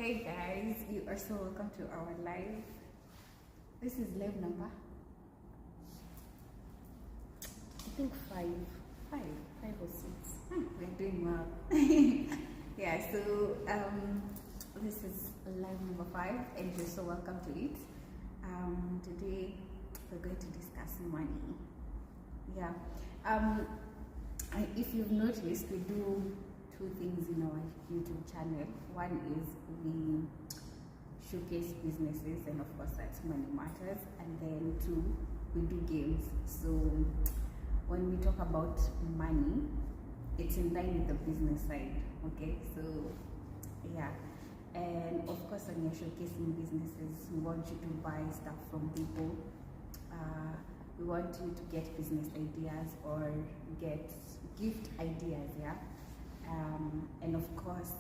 Hey guys, you are so welcome to our live. This is live number, I think five or six. We're doing well. Yeah, so this is live number 5 and you're so welcome to it. Today we're going to discuss money. Yeah. If you've noticed, we do 2 things in our YouTube channel. One is we showcase businesses, and of course that's Money Matters, and then 2, we do games. So when we talk about money, it's in line with the business side, okay? So yeah, and of course when you're showcasing businesses, we want you to buy stuff from people. We want you to get business ideas or get gift ideas, yeah? And of course,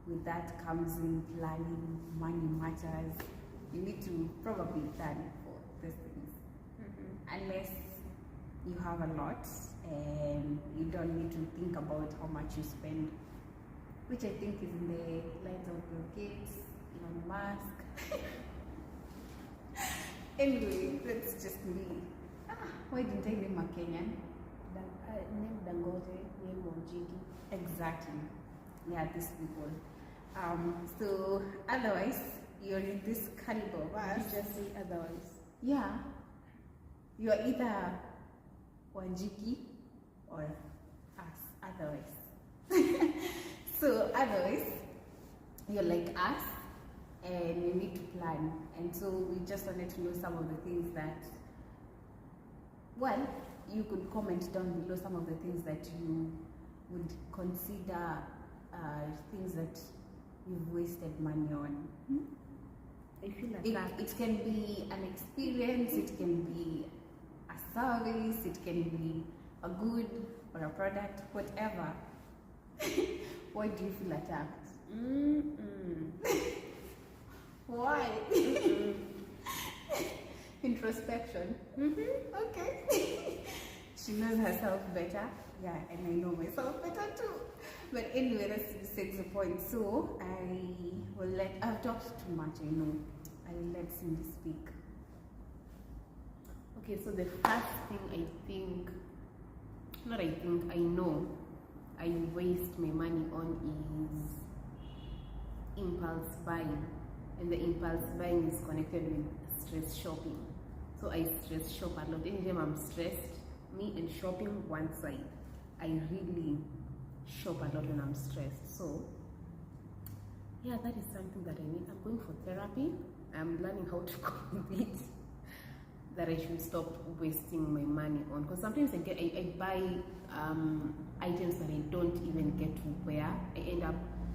with that comes in planning. Money matters. You need to probably plan for these things. Unless you have a lot and you don't need to think about how much you spend, which I think is in the lines of Bill Gates, Elon Musk. Anyway, that's just me. Why didn't I name a Kenyan? Name Dangote, name Wanjigi. Exactly. Yeah, these people. So otherwise, you're in this caliber of us. You just say otherwise. Yeah. You're either Wanjigi or us. Otherwise. So otherwise, you're like us and you need to plan. And so we just wanted to know some of the things that, well, you could comment down below some of the things that you would consider things that you've wasted money on. I feel like it can be an experience, it can be a service, it can be a good or a product, whatever. Why do you feel attacked? Why? Introspection. Okay. She knows herself better. Yeah, and I know myself better too. But anyway, that's besides the point. So I've talked too much, I know. I will let Cindy speak. Okay, so the first thing I know I waste my money on is impulse buying. And the impulse buying is connected with stress shopping. So I stress shop a lot. Anytime I'm stressed, me and shopping one side. I really shop a lot when I'm stressed. So yeah, that is something that I need. I'm going for therapy. I'm learning how to cope with it. That I should stop wasting my money on, because sometimes I buy items that I don't even get to wear. I end up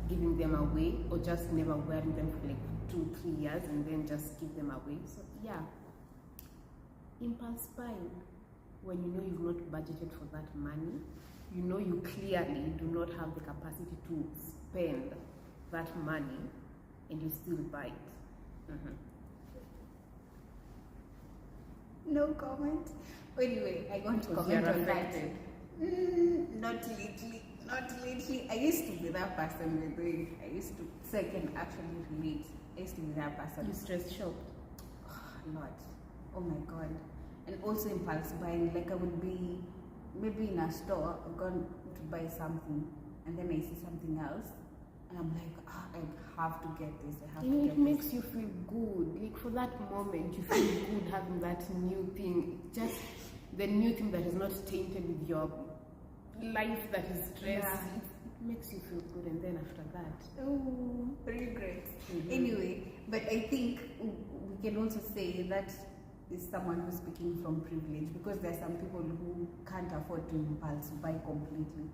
giving them away or just never wearing them for like 2-3 years and then just give them away. So yeah, impulse buying, when you know you've not budgeted for that money, you know you clearly do not have the capacity to spend that money and you still buy it. No comment. Anyway, I want to comment on that. Not lately. I used to be that person with it. So I can actually relate. I used to be that person. You stress shopped? A lot. Oh my god. And also impulse buying. Like I would be maybe in a store, I've gone to buy something, and then I see something else, and I'm like, I have to get this. It makes you feel good. Like for that moment, you feel good having that new thing. Just the new thing that is not tainted with your life that is stress. Yeah. It makes you feel good, and then after that, regret. Anyway, but I think we can also say that is someone who's speaking from privilege, because there are some people who can't afford to impulse buy completely.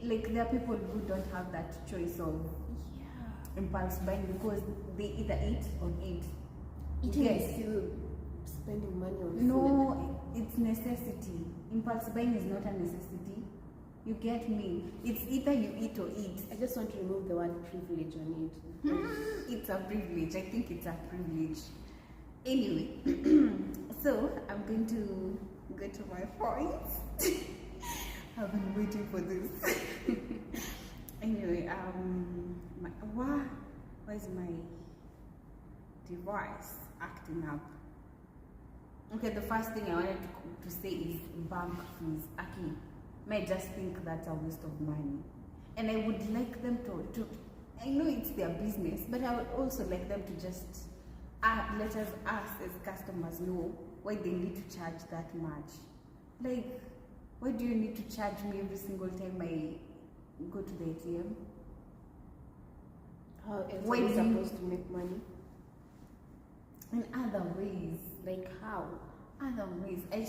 Like there are people who don't have that choice of impulse buying because they either eat or eat. Eating is still spending money on food. No, it's necessity. Impulse buying is not a necessity. You get me? It's either you eat or eat. I just want to remove the word privilege on it. It's a privilege. I think it's a privilege. Anyway, so I'm going to go to my points. I've been waiting for this. I Anyway, why is my device acting up? Okay, the first thing I wanted to say is bank fees. Aki, may just think that's a waste of money. And I would like them to I know it's their business, but I would also like them to just let us as customers know why they need to charge that much. Like, why do you need to charge me every single time I go to the ATM? How else Why are you do you- supposed to make money? In other ways, Like how? other ways, I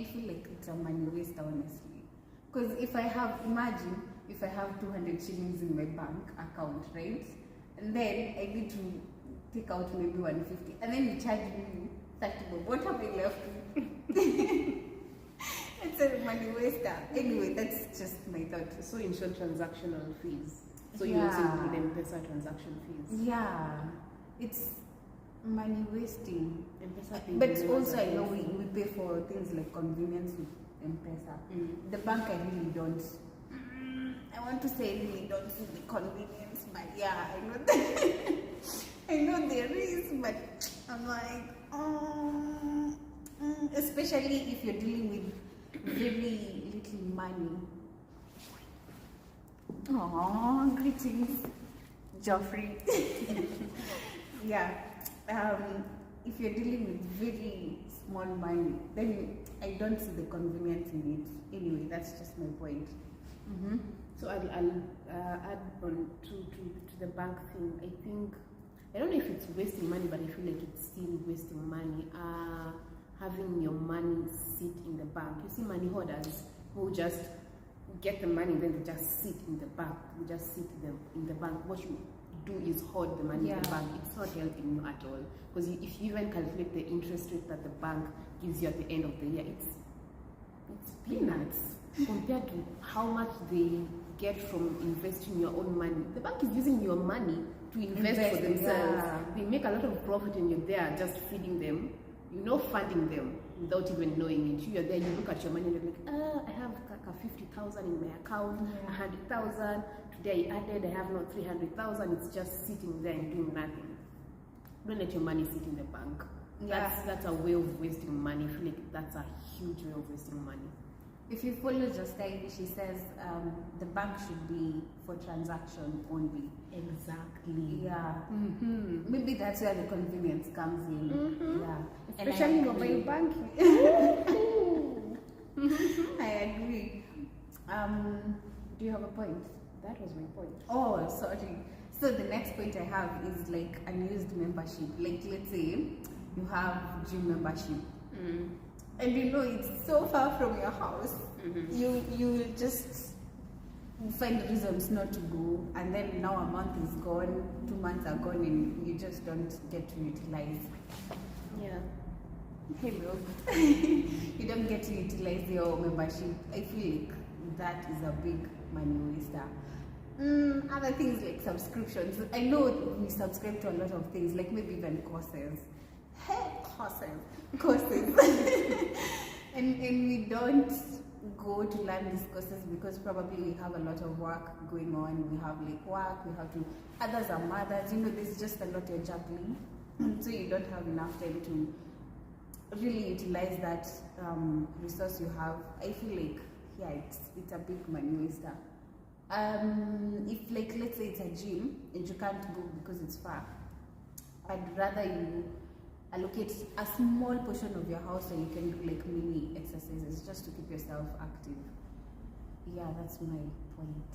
feel like it's a money waste, honestly. Because imagine if I have 200 shillings in my bank account, right? And then I need to take out maybe 150, and then you charge me 30 bob. What have I left with? It's a money waster. Anyway, that's just my thought. So in short, transactional fees. So you Yeah. also include M-Pesa transaction fees. Yeah, it's money wasting. M-Pesa But payment also, I is know amazing. we pay for things like convenience with M-Pesa. The bank, I really don't. I want to say I really don't see the convenience, but yeah, I know that. I know there is, but I'm like, especially if you're dealing with very little money. Oh, greetings, Geoffrey. Yeah. If you're dealing with very small money, then I don't see the convenience in it. Anyway, that's just my point. So I'll add on to the bank thing. I don't know if it's wasting money, but I feel like it's still wasting money. Having your money sit in the bank. You see money holders who just get the money, then they just sit in the bank. They just sit them in the bank. What you do is hold the money in the bank. It's not helping you at all. Because if you even calculate the interest rate that the bank gives you at the end of the year, it's peanuts compared to how much they get from investing your own money. The bank is using your money to invest for themselves. Yeah. They make a lot of profit and you're there just feeding them, funding them without even knowing it. You're there, you look at your money and you're like, I have 50,000 in my account, 100,000. Today I added, I have not 300,000. It's just sitting there and doing nothing. Don't let your money sit in the bank. That's a way of wasting money. I feel like that's a huge way of wasting money. If you follow Justine, she says the bank should be for transaction only. Exactly. Yeah. Maybe that's where the convenience comes in. Yeah. Especially And I mobile agree. banking. I agree. Do you have a point? That was my point. Oh, sorry. So the next point I have is like unused membership. Like, let's say you have gym membership. And it's so far from your house. You will just find reasons not to go, and then now a month is gone, 2 months are gone, and you just don't get to utilize. Yeah. Hello. You don't get to utilize your membership. I feel like that is a big money waster. Other things like subscriptions. I know we subscribe to a lot of things, like maybe even courses. Courses. and we don't go to learn these courses because probably we have a lot of work going on. We have like work, we have to, others are mothers, there's just a lot you're juggling. So you don't have enough time to really utilize that resource you have. I feel like, it's a big money waster. If like, let's say it's a gym and you can't go because it's far, I'd rather you allocate a small portion of your house so you can do like mini exercises just to keep yourself active. Yeah, that's my point.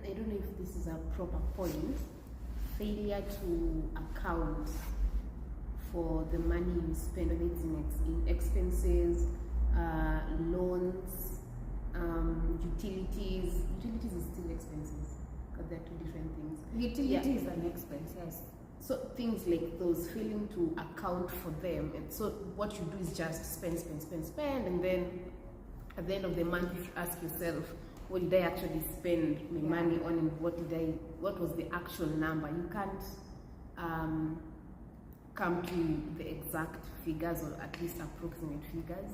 I don't know if this is a proper point. Failure to account for the money you spend, whether it's in expenses, loans, utilities. Utilities is still expenses because they're two different things. Utilities is an expense, yes. So things like those, failing to account for them, and so what you do is just spend, and then at the end of the month you ask yourself, what did I actually spend my money on, and what was the actual number? You can't come to the exact figures, or at least approximate figures.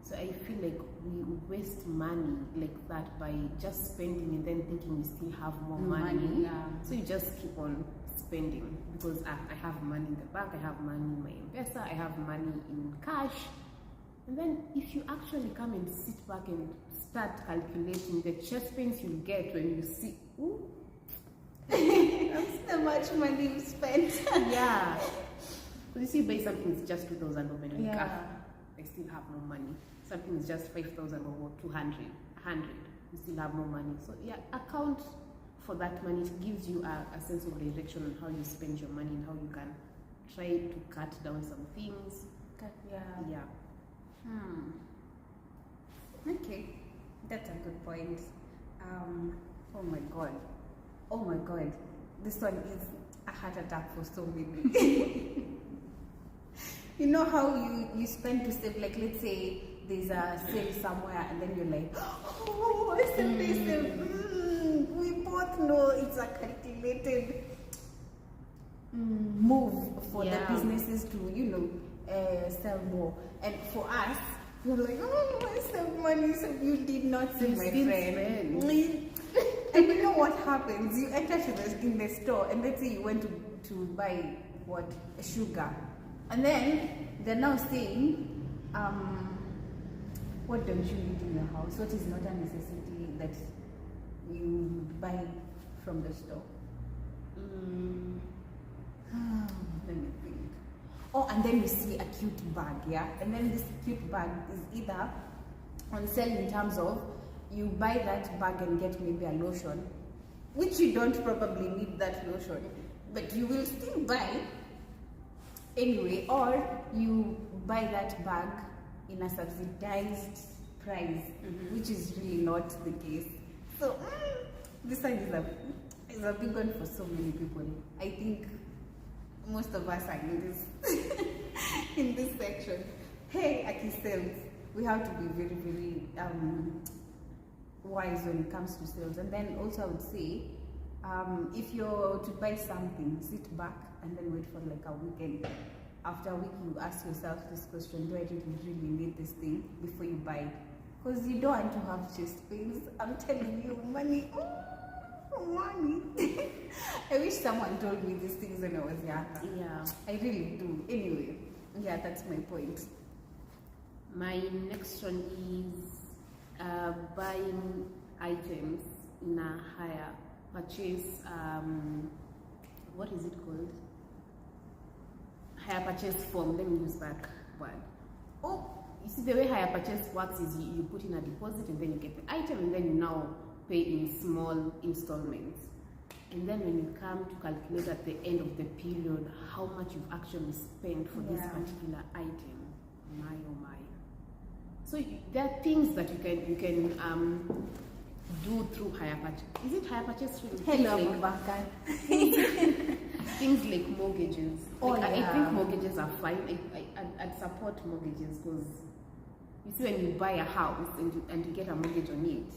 So I feel like we waste money like that by just spending and then thinking we still have more money. Yeah. So you just keep on spending because I have money in the bank, I have money in my investor, I have money in cash. And then if you actually come and sit back and start calculating the chest pains you get when you see, ooh, that's so much money you spent. yeah. Because you see, buy something is just 2,000 or maybe Yeah. I still have no money. Something is just 5,000 or 200, 100, you still have more money. So yeah, account for that money. It gives you a sense of direction on how you spend your money and how you can try to cut down some things. Yeah. Okay, that's a good point. Oh my god, this one is a heart attack for so many. You know how you spend to save, like let's say there's a sale somewhere and then you're like, oh, I saved this sale. We both know it's a calculated move for the businesses to, you know, sell more. And for us, we're like, oh, I saved money, so you did not save, my friend. And you know what happens? You enter in the store and let's say you went to buy what? Sugar. And then they're now saying, what don't you need in your house? What is not a necessity that you buy from the store? Let me think. Oh, and then you see a cute bag, yeah? And then this cute bag is either on sale in terms of you buy that bag and get maybe a lotion, which you don't probably need that lotion, but you will still buy anyway, or you buy that bag in a subsidized price, which is really not the case. So this one is a big one for so many people. I think most of us are in this in this section. Hey, Aki sales, we have to be very, very wise when it comes to sales. And then also I would say, if you're to buy something, sit back and then wait for like a weekend. After a week, you ask yourself this question: do I really need this thing before you buy it? Because you don't want to have chest pains. I'm telling you, money. Money. I wish someone told me these things when I was younger. Yeah, I really do. Anyway, yeah, that's my point. My next one is buying items in a higher purchase. What is it called? Higher purchase form. Let me use that word. Oh, you see, the way higher purchase works is you put in a deposit and then you get the item and then you now pay in small installments. And then when you come to calculate at the end of the period how much you've actually spent for this particular item, my oh my. So there are things that you can do through higher purchase. Is it higher purchase? Hello, Abubakar. Things like mortgages. Oh, like, yeah. I think mortgages are fine. I'd support mortgages because you see, when you buy a house and you get a mortgage on it,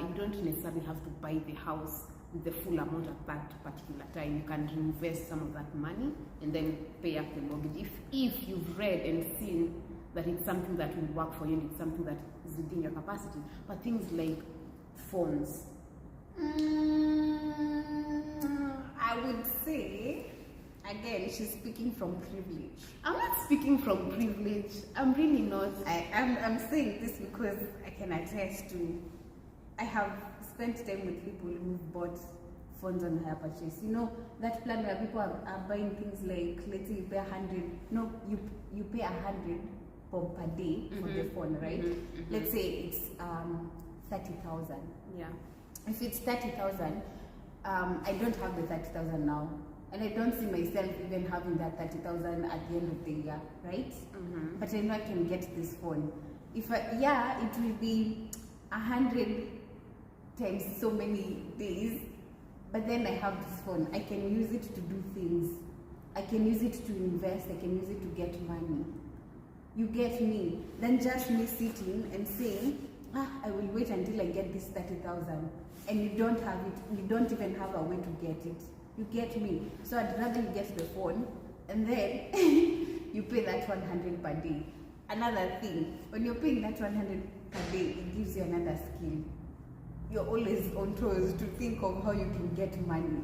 you don't necessarily have to buy the house with the full amount at that particular time. You can reinvest some of that money and then pay up the mortgage. If you've read and seen that it's something that will work for you and it's something that is within your capacity. But things like phones. I would say, again, she's speaking from privilege. I'm not speaking from privilege. I'm really not. I'm saying this because I can attest to, I have spent time with people who've bought phones on hire purchase. You know, that plan where people are buying things like, let's say you pay 100, no, you pay 100 per day for the phone, right? Let's say it's 30,000. Yeah. If it's 30,000, I don't have the 30,000 now, and I don't see myself even having that 30,000 at the end of the year, right? But I know I can get this phone. If it will be 100 times so many days, but then I have this phone. I can use it to do things. I can use it to invest. I can use it to get money. You get me? Then just me sitting and saying, I will wait until I get this 30,000, and you don't have it. You don't even have a way to get it. You get me? So I'd rather you get the phone and then you pay that 100 per day. another thing, when you're paying that 100 per day, it gives you another skill. You're always on toes to think of how you can get money,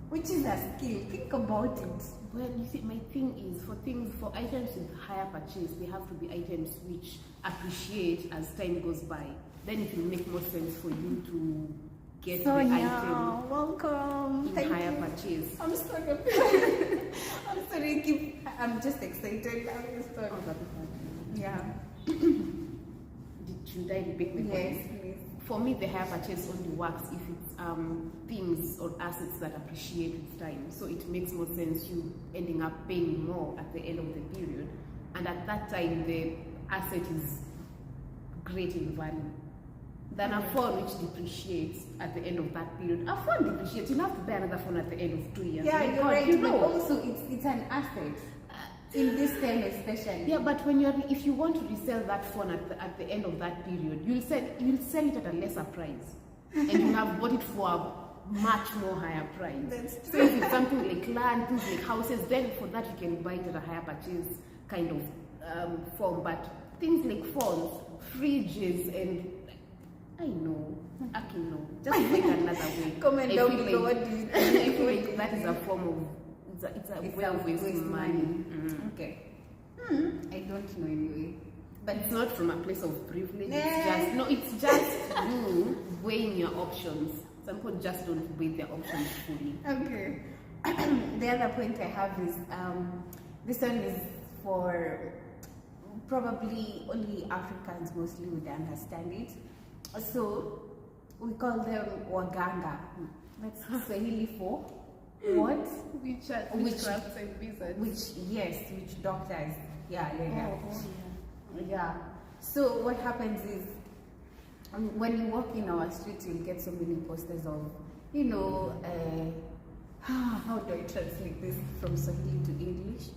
which is a skill. Think about it. Well, you see, my thing is for items with higher purchase, they have to be items which appreciate as time goes by. Then it will make more sense for you to get Sonia, the item welcome. in Thank higher you. purchase. I'm sorry. I'm sorry. I'm just excited. I'm just sorry. Oh, that'd be fun. Yeah. Should I repeat my Yes, point? please. For me, the higher purchase only works if it's things or assets that appreciate with time. So it makes more sense you ending up paying more at the end of the period. And at that time, the asset is great in value than a phone which depreciates at the end of that period. A phone depreciates. You have to buy another phone at the end of 2 years. Yeah, My you're God, right. you But know. also, it's an asset. In this time especially. Yeah, but if you want to resell that phone at the end of that period, you'll sell it at a lesser price, and you have bought it for a much more higher price. That's So if it's something like land, things like houses, then for that you can buy it at a higher purchase kind of form. But things like phones, fridges, and I know, just find another way. Comment I down feel below like- what do you I think. feel like that is a form of it's a way of wasting money. Okay. I don't know anyway. But it's not from a place of privilege. Nah. It's just you weighing your options. Some people just don't weigh their options fully. Okay. The other point I have is this one is for probably only Africans mostly would understand it. So we call them waganga. That's Swahili for what? Witchcrafts and wizards. Which doctors. Yeah. Oh, Yeah. So what happens is when you walk in our street, you'll get so many posters of, how do I translate this from Swahili to English?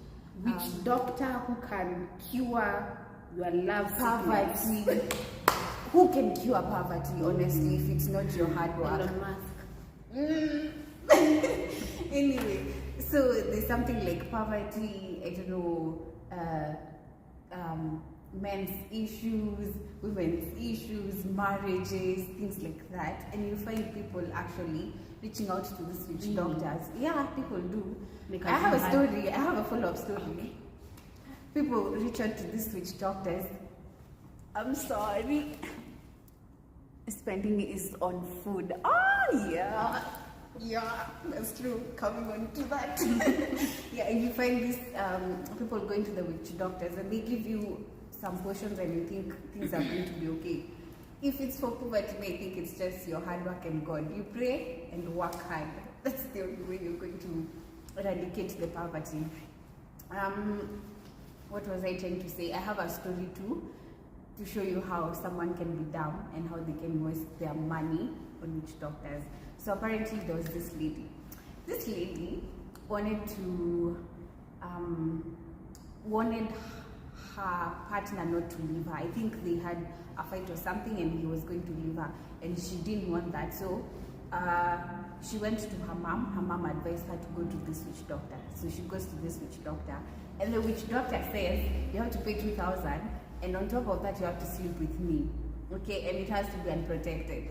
Which doctor who can cure your love sickness? Poverty. Who can cure poverty, honestly, if it's not your hard work? Elon Musk. Anyway, so there's something like poverty, I don't know, men's issues, women's issues, marriages, things like that. And you find people actually reaching out to these witch doctors. Yeah, people do. Because I have a you had- story, I have a follow-up story. People reach out to these witch doctors. I'm sorry. Spending is on food. Oh, yeah, that's true. Coming on to that. Yeah, and you find these people going to the witch doctors and they give you some potions and you think things are going to be okay. If it's for poverty, I think it's just your hard work and God. You pray and work hard. That's the only way you're going to eradicate the poverty. What was I trying to say? I have a story too to show you how someone can be down and how they can waste their money on witch doctors. So apparently there was this lady. This lady wanted her partner not to leave her. I think they had a fight or something and he was going to leave her and she didn't want that. So she went to her mom. Her mom advised her to go to this witch doctor. So she goes to this witch doctor and the witch doctor says you have to pay 2,000 and on top of that you have to sleep with me. Okay, and it has to be unprotected.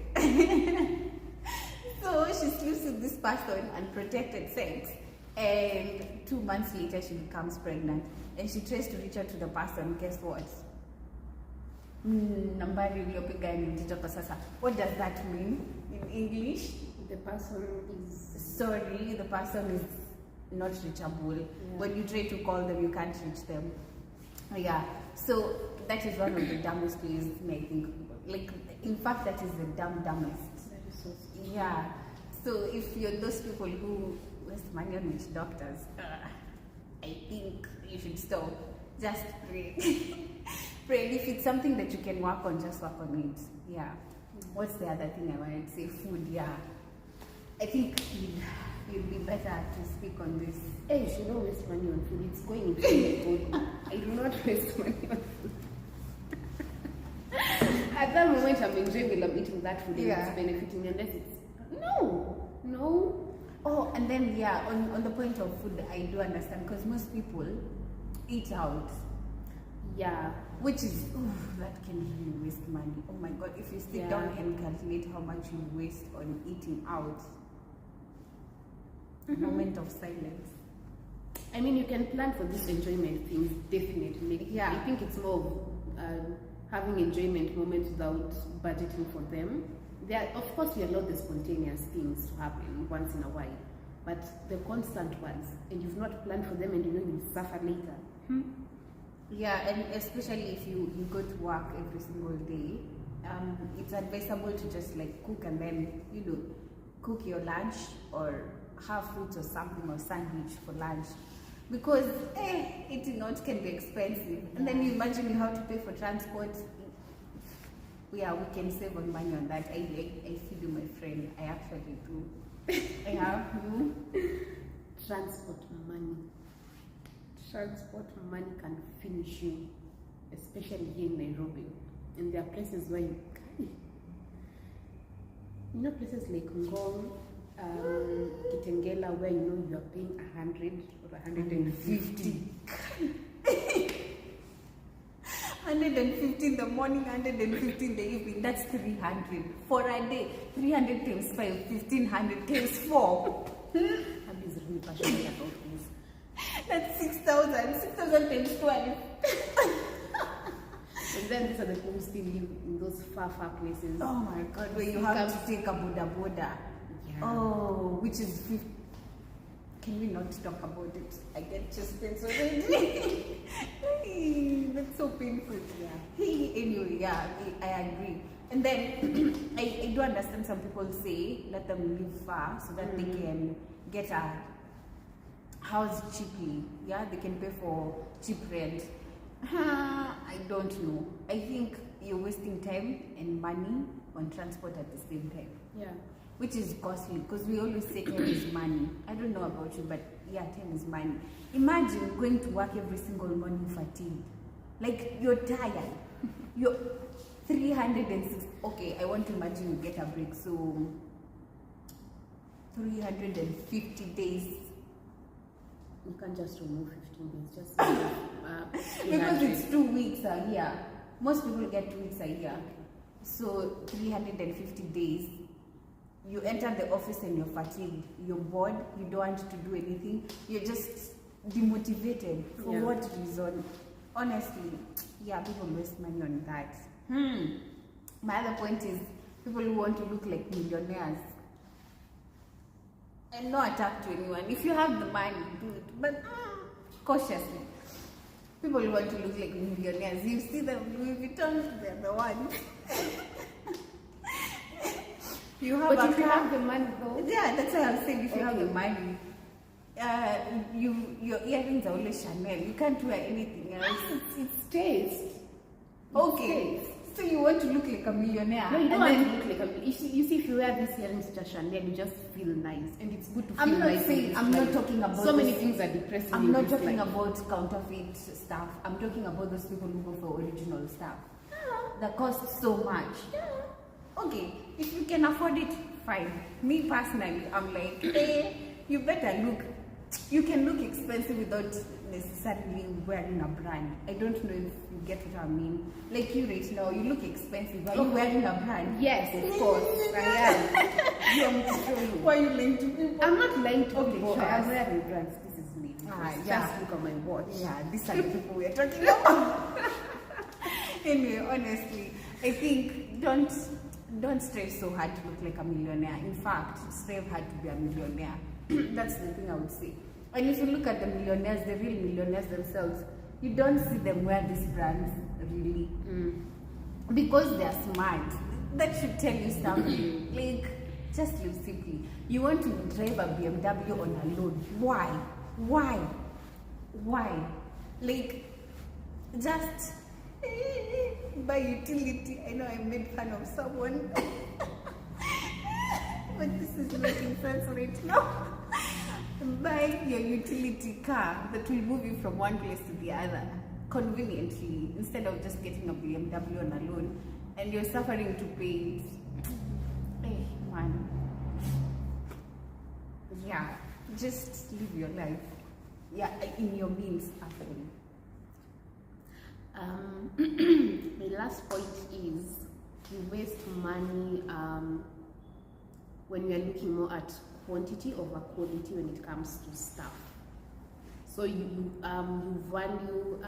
So she sleeps with this person, unprotected sex, and 2 months later she becomes pregnant. And she tries to reach out to the person. Guess what? Nambari uliopiga ni mtoto kwa sasa. What does that mean in English? The person is Sorry, the person is not reachable. Yeah. When you try to call them, you can't reach them. Yeah. So that is one of the dumbest ways, I think. Like, in fact, that is the dumbest. that is so stupid. Yeah. So if you're those people who waste money on witch doctors, I think you should stop. Just pray. Pray. And if it's something that you can work on, just work on it. Yeah. What's the other thing I wanted to say? Food. Yeah. I think you'd be better to speak on this. Hey, you should not waste money on food. It's going into my body. I do not waste money on food. At that moment, I'm enjoying while I'm eating that food and Yeah. it's benefiting me. Unless it's no. Oh, and then yeah, on the point of food, I do understand because most people eat out. Yeah. which is that can really waste money. Oh my god, if you sit Yeah. down and calculate how much you waste on eating out. Moment of silence. I mean, you can plan for these enjoyment things, definitely. Like, Yeah. I think it's more of having enjoyment moments without budgeting for them. There, of course, we allow the spontaneous things to happen once in a while, but the constant ones, and you've not planned for them, and you know you'll suffer later. Yeah, and especially if you go to work every single day, it's advisable to just like cook and then, you know, cook your lunch or have fruits or something or sandwich for lunch, because eating out can be expensive. And then you imagine you have to pay for transport. Yeah, we can save on money on that. I feed you, my friend. I actually do. I have you. Transport money can finish you, especially here in Nairobi. And there are places where you know, places like Ngong, Kitengela, where you know you are paying 100 or 150. 150 in the morning, 150 in the evening. That's 300 for a day. 300 times 5, 1500 times 4. Abby is really passionate about this. That's 6,000. 6,000 times 12. And then these are the people who still live in those far places. Oh my god, where you have to take a boda. Yeah. Oh, which is 50. Can we not talk about it? I get chest pains already. That's so painful. Yeah. Anyway, yeah, I agree. And then I do understand some people say let them live far so that they can get a house cheaply. Yeah, they can pay for cheap rent. I don't know. I think you're wasting time and money on transport at the same time. Yeah. Which is costly, because we always say time is money. I don't know about you, but yeah, time is money. Imagine going to work every single morning fatigued. Like, you're tired. You're 306. Okay, I want to imagine you get a break. So 350 days. You can't just remove 15 days. Just Because it's 2 weeks a year. Most people get 2 weeks a year. So 350 days. You enter the office and you're fatigued, you're bored, you don't want to do anything, you're just demotivated. For what reason? Honestly, yeah, people waste money on that. My other point is people who want to look like millionaires. And no attack to anyone. If you have the money, do it. But cautiously. People who want to look like millionaires. You see them Louis Vuitton, they're the ones. If you have the money though. Yeah, that's why I'm saying if you have the money, your earrings are always Chanel. You can't wear anything else. It's taste. Okay. So you want to look like a millionaire. No, you don't want to look like a you see if you wear these earrings to Chanel, you just feel nice. And it's good to feel nice. I'm not talking about so many things are depressing. I'm not talking about counterfeit stuff. I'm talking about those people who go for original stuff. That costs so much. Okay, if you can afford it, fine. Me personally, I'm like, you better look. You can look expensive without necessarily wearing a brand. I don't know if you get what I mean. Like you right now, you look expensive. Are you wearing a brand? Yes, of course. I am. Why are you lying to people? I'm not lying to people. Sure. I'm wearing brands. This is me. Yeah. Just look at my watch. Yeah, these are the people we're talking about. Anyway, honestly, I think don't strive so hard to look like a millionaire. In fact, strive hard to be a millionaire. That's the thing I would say. And if you look at the millionaires, the real millionaires themselves, you don't see them wear these brands really. Because they're smart. That should tell you something. Like, just live simply. You want to drive a BMW on a loan. Why? Like, just buy utility. I know I made fun of someone. But this is making sense right now. Buy your utility car that will move you from one place to the other conveniently, instead of just getting a BMW on a loan and you're suffering to pay it. Hey, man. Yeah, just live your life. Yeah, in your means, actually. My last point is you waste money when you are looking more at quantity over quality when it comes to stuff. So you value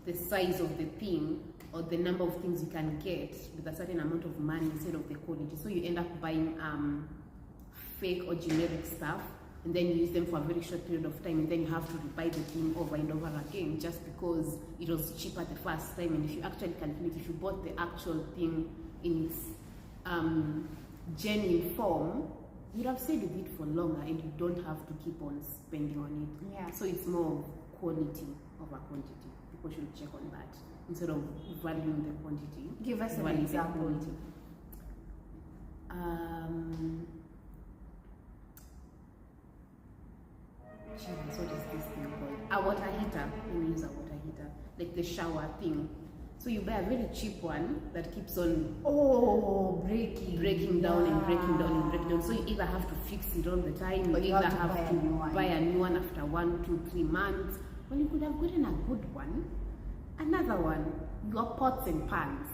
the size of the thing or the number of things you can get with a certain amount of money instead of the quality. So you end up buying fake or generic stuff, and then you use them for a very short period of time, and then you have to buy the thing over and over again just because it was cheaper the first time. And if you actually calculate, if you bought the actual thing in its genuine form, you'd have stayed with it for longer and you don't have to keep on spending on it. Yeah. So it's more of quality over quantity. People should check on that instead of valuing the quantity. Give us an value the example. quality. Jesus, what is this thing called? A water heater. Let me use a water heater, like the shower thing. So you buy a very cheap one that keeps on breaking down and breaking down and breaking down. So you either have to fix it all the time, or you either have to buy a new one after 1, 2, 3 months. Well, you could have gotten a good one. Another one, your pots and pans.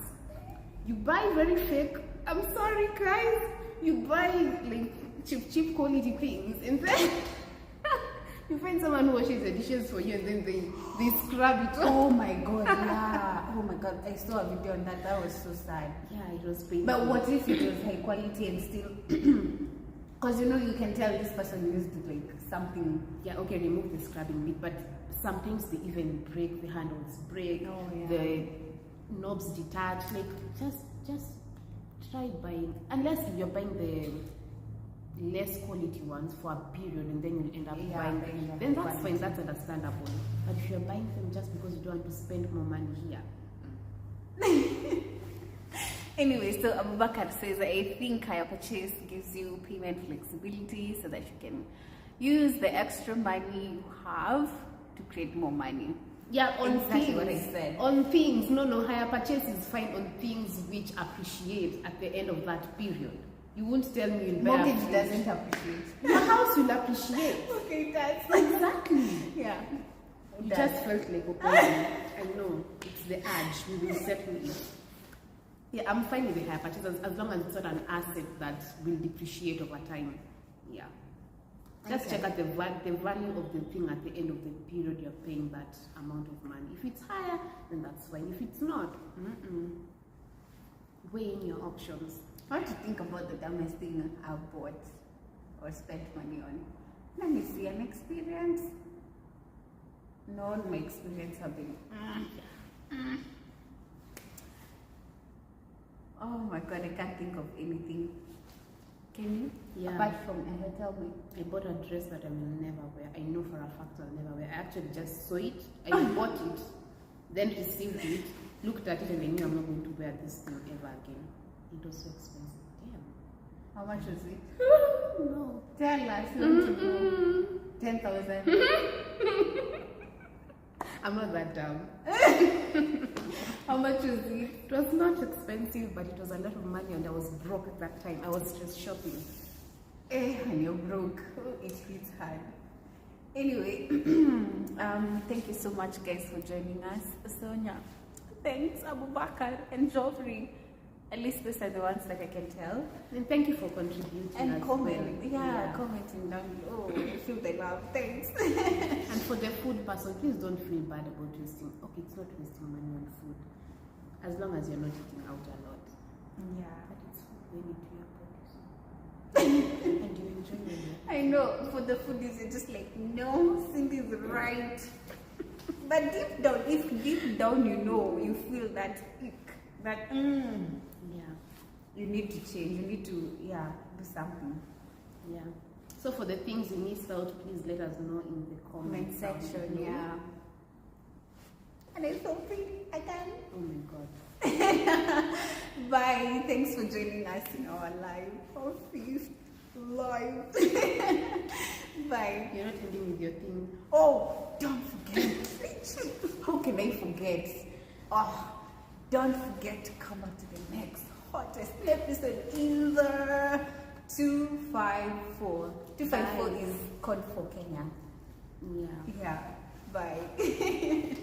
You buy very fake. I'm sorry, guys. You buy like cheap quality things, and then you find someone who washes the dishes for you, and then they scrub it. Oh my god, yeah. Oh my god, I saw a video on that. That was so sad. Yeah, it was painful. But what if it was high quality and still? Because you can tell this person used like something. Yeah, okay, remove the scrubbing bit, but sometimes they even break, the handles break, the knobs detach. Like just try buying, unless you're buying the less quality ones for a period and then you'll end up buying them, then that's fine, that's understandable. But if you're buying them just because you don't want to spend more money here. Anyway, so Abubakar says, I think higher purchase gives you payment flexibility so that you can use the extra money you have to create more money. Yeah, on exactly things. What I said. On things, no, higher purchase is fine on things which appreciate at the end of that period. You won't tell me you'll buy mortgage doesn't appreciate. Your house will appreciate. Okay, that's exactly. Yeah. You just felt like opposing. I know it's the urge. We will settle it. Yeah, I'm fine with the higher purchase as long as it's not an asset that will depreciate over time. Yeah. Just check out the value of the thing at the end of the period you're paying that amount of money. If it's higher, then that's fine. If it's not, weigh in your options. What do you think about the dumbest thing I've bought or spent money on? Let me see, an experience. No, my experience have been. Oh my god, I can't think of anything. Can you? Yeah. Apart from, tell me. I bought a dress that I will never wear. I know for a fact I'll never wear. I actually just saw it. I bought it, then received it, looked at it, and I knew I'm not going to wear this thing ever again. It was so expensive. Damn. How much was it? No. Tell us. You want to go 10,000. I'm not that dumb. How much was it? It was not expensive, but it was a lot of money, and I was broke at that time. I was just shopping. When you're broke, it hits hard. Anyway, thank you so much, guys, for joining us. Sonia, thanks, Abubakar and Joffrey. At least these are the ones that I can tell. And thank you for contributing. And commenting. Yeah, commenting down below. I feel the love. Thanks. And for the food person, please don't feel bad about wasting. Okay, it's not wasting money on food. As long as you're not eating out a lot. Yeah. But it's really to your body. And you enjoy it. I know, for the foodies, you're just like, no, Cindy's right. But deep down, if deep down you feel that ick, that yeah, you need to change, you need to do something. Yeah. So for the things you missed out, please let us know in the comment section. Yeah. And I'm so pretty again. Oh my god. Bye. Thanks for joining us in our live, our 5th live. Bye. You're not ending with your thing. Oh, don't forget. How can I forget? Oh, don't forget to come up to the next hottest episode in the 254. 254 is code for Kenya. Yeah. Yeah. Bye.